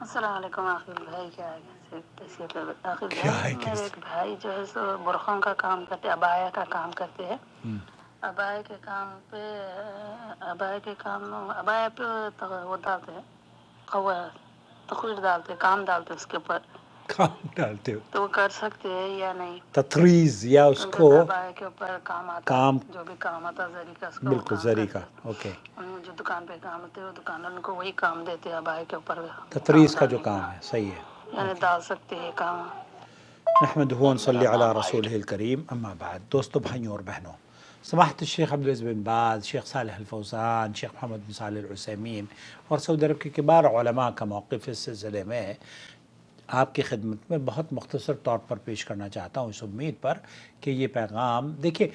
السلام علیکم عاقل بھائی، کیا کیسے عاقل کیا بھائی؟ ہے میرے کیسے؟ ایک بھائی جو ہے سو برقعوں کا کام کرتے، ابایا کا کام کرتے ہیں۔ ابایا کے کام پہ وہ ڈالتے ہیں، تخویر ڈالتے، کام ڈالتے اس کے اوپر، کام ڈالتے ہو تو وہ کر سکتے ہیں یا نہیں؟ تطریز یا اس ان کا کو ابایا کے اوپر کام آتا، کام، جو بھی کام آتا زری کا، اس کا وہ بالکل کام زری کا، کرتے۔ اوکے، جو دکان پہ کام ہوتے وہ دکان ان کو وہی کام دیتے، ابایا کے اوپر کام تطریز کا جو ڈالنے کا، کام ہے، صحیح ہے، یعنی اوکے۔ ڈال سکتے ہیں کام۔ نحمدہ و نصلی علی رسولہ الکریم، اما بعد۔ دوستو، بھائیوں اور بہنوں، سماحت الشیخ عبدالعزیز بن باز، شیخ صالح الفوزان، شیخ محمد بن صالح العثیمین اور سعودی عرب کے کبار علماء کا موقف اس سلسلے میں آپ کی خدمت میں بہت مختصر طور پر پیش کرنا چاہتا ہوں، اس امید پر کہ یہ پیغام دیکھیے،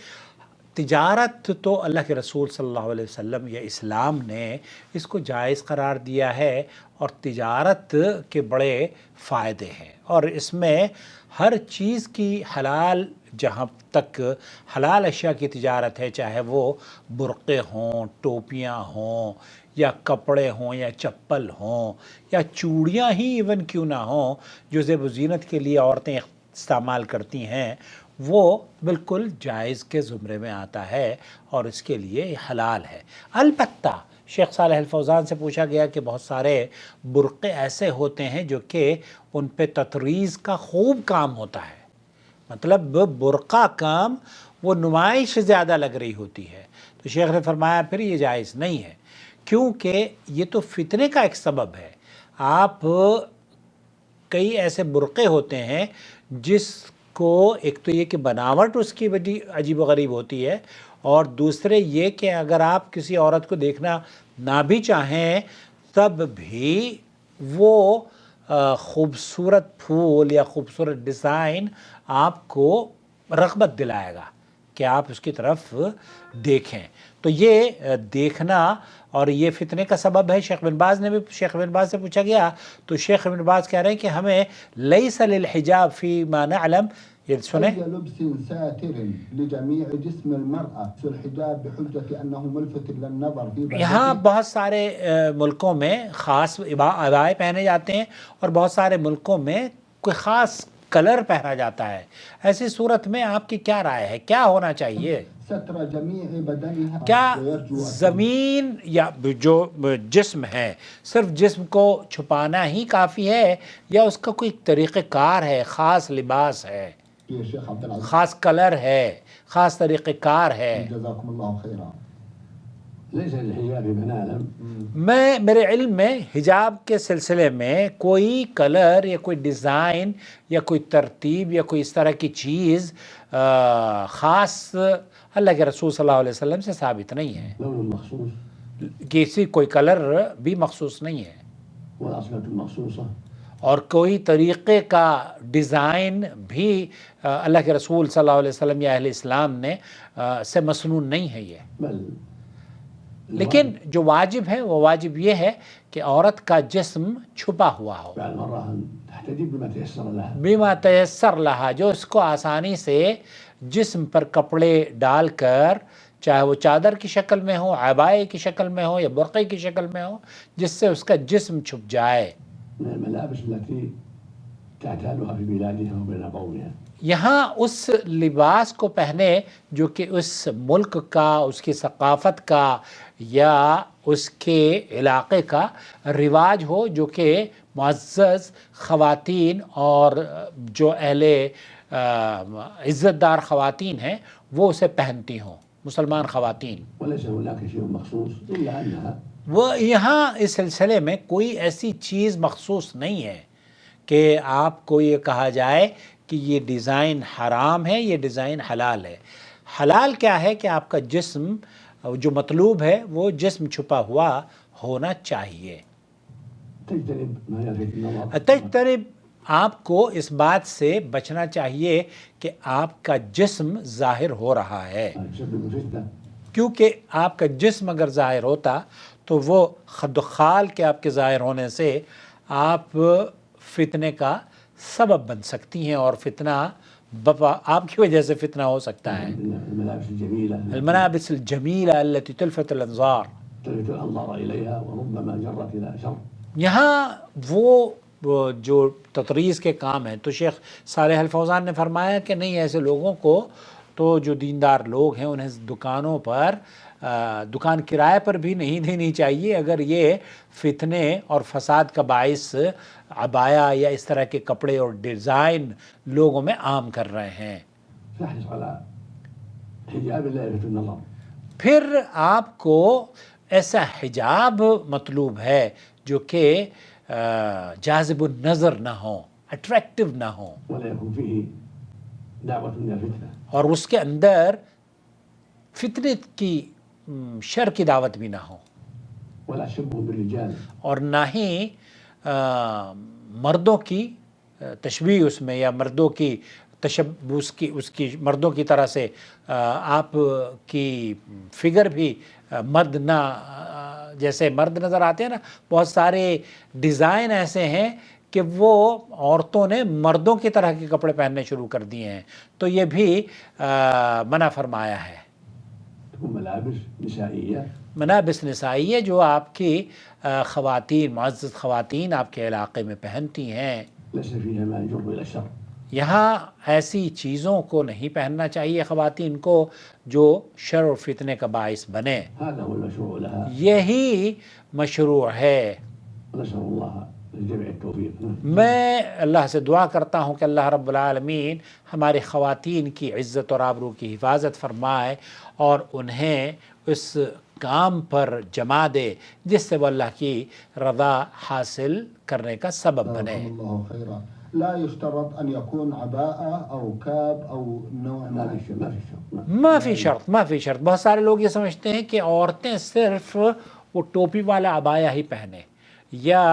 تجارت تو اللہ کے رسول صلی اللہ علیہ وسلم یا اسلام نے اس کو جائز قرار دیا ہے، اور تجارت کے بڑے فائدے ہیں، اور اس میں ہر چیز کی حلال، جہاں تک حلال اشیاء کی تجارت ہے، چاہے وہ برقعے ہوں، ٹوپیاں ہوں، یا کپڑے ہوں، یا چپل ہوں، یا چوڑیاں ہی ایون کیوں نہ ہوں، جو زیب و زینت کے لیے عورتیں استعمال کرتی ہیں، وہ بالکل جائز کے زمرے میں آتا ہے، اور اس کے لیے یہ حلال ہے۔ البتہ شیخ صالح الفوزان سے پوچھا گیا کہ بہت سارے برقعے ایسے ہوتے ہیں جو کہ ان پہ تطریز کا خوب کام ہوتا ہے، مطلب برقع کام وہ نمائش زیادہ لگ رہی ہوتی ہے، تو شیخ نے فرمایا پھر یہ جائز نہیں ہے، کیونکہ یہ تو فتنے کا ایک سبب ہے۔ آپ کئی ایسے برقعے ہوتے ہیں جس کو ایک تو یہ کہ بناوٹ اس کی بڑی عجیب و غریب ہوتی ہے، اور دوسرے یہ کہ اگر آپ کسی عورت کو دیکھنا نہ بھی چاہیں تب بھی وہ خوبصورت پھول یا خوبصورت ڈیزائن آپ کو رغبت دلائے گا کہ آپ اس کی طرف دیکھیں، تو یہ دیکھنا اور یہ فتنے کا سبب ہے۔ شیخ بن باز سے پوچھا گیا تو شیخ بن باز کہہ رہے ہیں کہ ہمیں لیس للحجاب فی ما نعلم، یہ سنیں، أي لبس ساتر لجميع جسم المرأة الحجاب بحجة أنه ملفت للنظر في یہاں بلدتي. بہت سارے ملکوں میں خاص عبائے پہنے جاتے ہیں، اور بہت سارے ملکوں میں کوئی خاص کلر پہنا جاتا ہے، ایسی صورت میں آپ کی کیا رائے ہے، کیا ہونا چاہیے؟ ستر جميع بدنها کیا ويرجو التوبة. زمین یا جو جسم ہے صرف جسم کو چھپانا ہی کافی ہے، یا اس کا کوئی طریقہ کار ہے، خاص لباس ہے، يا شيخ عبد العزيز خاص کلر ہے، خاص طریقہ کار ہے؟ جزاكم الله خيرا. ليس للحجاب من أعلم. میرے علم میں حجاب کے سلسلے میں کوئی کلر یا کوئی ڈیزائن یا کوئی ترتیب یا کوئی اس طرح کی چیز خاص اللہ کے رسول صلی اللہ علیہ وسلم سے ثابت نہیں ہے، لون مخصوص کسی کوئی کلر بھی مخصوص نہیں ہے، والأصبغة المخصوصة اور کوئی طریقے کا ڈیزائن بھی اللہ کے رسول صلی اللہ علیہ وسلم یا اہل اسلام نے سے مسنون نہیں ہے یہ۔ بل لیکن جو واجب ہے وہ واجب یہ ہے کہ عورت کا جسم چھپا ہوا ہو، على المرأة أن تحتجب بما تيسر لها. بما تیسر لہا، جو اس کو آسانی سے جسم پر کپڑے ڈال کر، چاہے وہ چادر کی شکل میں ہو، عبائے کی شکل میں ہو، یا برقعے کی شکل میں ہو، جس سے اس کا جسم چھپ جائے۔ من الملابس التي تعتادها في بلادها وبين قومها. یہاں اس لباس کو پہنے جو کہ اس ملک کا، اس کی ثقافت کا یا اس کے علاقے کا رواج ہو، جو کہ معزز خواتین اور جو اہل عزت دار خواتین ہیں وہ اسے پہنتی ہوں، مسلمان خواتین۔ وليس هناك شيء مخصوص إلا أنها وہ یہاں اس سلسلے میں کوئی ایسی چیز مخصوص نہیں ہے کہ آپ کو یہ کہا جائے کہ یہ ڈیزائن حرام ہے، یہ ڈیزائن حلال ہے۔ حلال کیا ہے کہ آپ کا جسم جو مطلوب ہے وہ جسم چھپا ہوا ہونا چاہیے۔ تجتنب ما يلفت النظر. تجتنب، آپ کو اس بات سے بچنا چاہیے کہ آپ کا جسم ظاہر ہو رہا ہے، تسبب فتنة. کیونکہ آپ کا جسم اگر ظاہر ہوتا تو وہ خد و خال کے آپ کے ظاہر ہونے سے آپ فتنے کا سبب بن سکتی ہیں، اور فتنہ آپ کی وجہ سے فتنہ ہو سکتا ہے۔ الملابس الجميلة الملابس الجمیلہ التي تلفت الانظار، تلفت الأنظار إليها وربما جرت إلى شر. یہاں وہ جو تطریز کے کام ہیں، تو شیخ صالح الفوزان نے فرمایا کہ نہیں، ایسے لوگوں کو تو جو دیندار لوگ ہیں انہیں دکانوں پر دکان کرائے پر بھی نہیں دینی چاہیے اگر یہ فتنے اور فساد کا باعث عبایا یا اس طرح کے کپڑے اور ڈیزائن لوگوں میں عام کر رہے ہیں۔ فاحرص على حجاب لا يلفت النظر، پھر آپ کو ایسا حجاب مطلوب ہے جو کہ جاذب النظر نہ ہو، اٹریکٹیو نہ ہو، ولا يكون فيه دعوة إلى فتنة، اور اس کے اندر فتنے کی شر کی دعوت بھی نہ ہو، ولا تشبه بالرجال، اور نہ ہی مردوں کی تشبیہ اس میں، یا مردوں کی تشبہ اس کی مردوں کی طرح سے آپ کی فگر بھی مرد نہ، جیسے مرد نظر آتے ہیں نا، بہت سارے ڈیزائن ایسے ہیں کہ وہ عورتوں نے مردوں کی طرح کے کپڑے پہننے شروع کر دیے ہیں، تو یہ بھی منع فرمایا ہے۔ تكون ملابس نسائية، ملابس نسائیہ جو آپ کی خواتین، معزز خواتین آپ کے علاقے میں پہنتی ہیں، ليس فيها ما يجر إلى الشر، یہاں ایسی چیزوں کو نہیں پہننا چاہیے خواتین کو جو شر و فتنے کا باعث بنے، هذا هو المشروع لها، یہی مشروع ہے۔ نسأل الله للجميع التوفيق۔ میں اللہ سے دعا کرتا ہوں کہ اللہ رب العالمین ہماری خواتین کی عزت اور آبرو کی حفاظت فرمائے اور انہیں اس کام پر جما دے جس سے وہ اللہ کی رضا حاصل کرنے کا سبب بنے۔ الله خيرا. لا يشترط أن يكون عباءة أو كاب أو نوع ما من في شرط، ما فی شرط۔ بہت سارے لوگ یہ سمجھتے ہیں کہ عورتیں صرف وہ ٹوپی والا عبایا ہی پہنے، یا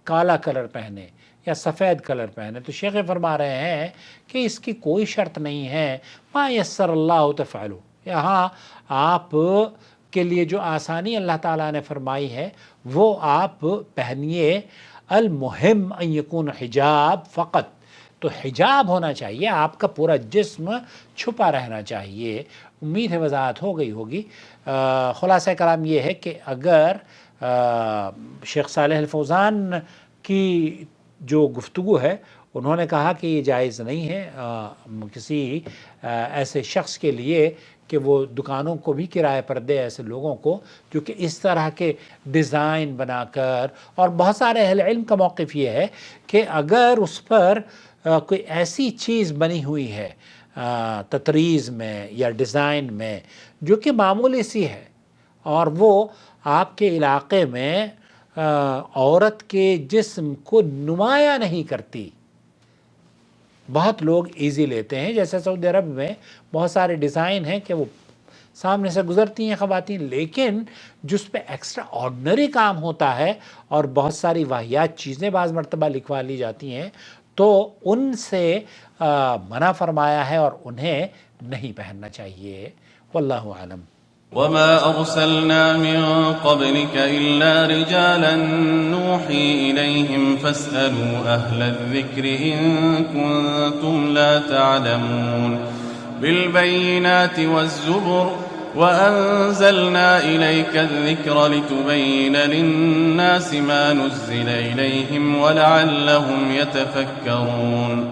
کالا کلر پہنے، یا سفید کلر پہنے، تو شیخ فرما رہے ہیں کہ اس کی کوئی شرط نہیں ہے۔ ما یسر اللہ تفعلوا، یہاں آپ کے لیے جو آسانی اللہ تعالیٰ نے فرمائی ہے وہ آپ پہنیے۔ المہم ان یکون حجاب فقط، تو حجاب ہونا چاہیے، آپ کا پورا جسم چھپا رہنا چاہیے۔ امید ہے وضاحت ہو گئی ہوگی۔ خلاصہ کلام یہ ہے کہ اگر شیخ صالح الفوزان کی جو گفتگو ہے، انہوں نے کہا کہ یہ جائز نہیں ہے کسی ایسے شخص کے لیے کہ وہ دکانوں کو بھی کرائے پر دے ایسے لوگوں کو جو کہ اس طرح کے ڈیزائن بنا کر، اور بہت سارے اہل علم کا موقف یہ ہے کہ اگر اس پر کوئی ایسی چیز بنی ہوئی ہے تطریز میں یا ڈیزائن میں جو کہ معمولی سی ہے اور وہ آپ کے علاقے میں عورت کے جسم کو نمایاں نہیں کرتی، بہت لوگ ایزی لیتے ہیں، جیسے سعودی عرب میں بہت سارے ڈیزائن ہیں کہ وہ سامنے سے گزرتی ہیں خواتین، لیکن جس پہ ایکسٹرا آرڈنری کام ہوتا ہے اور بہت ساری واہیات چیزیں بعض مرتبہ لکھوا لی جاتی ہیں، تو ان سے منع فرمایا ہے اور انہیں نہیں پہننا چاہیے۔ واللہ عالم۔ وما أرسلنا من قبلك إلا رجالا نوحي إليهم فاسألوا أهل الذكر إن كنتم لا تعلمون بالبينات والزبر وأنزلنا إليك الذكر لتبين للناس ما نزل إليهم ولعلهم يتفكرون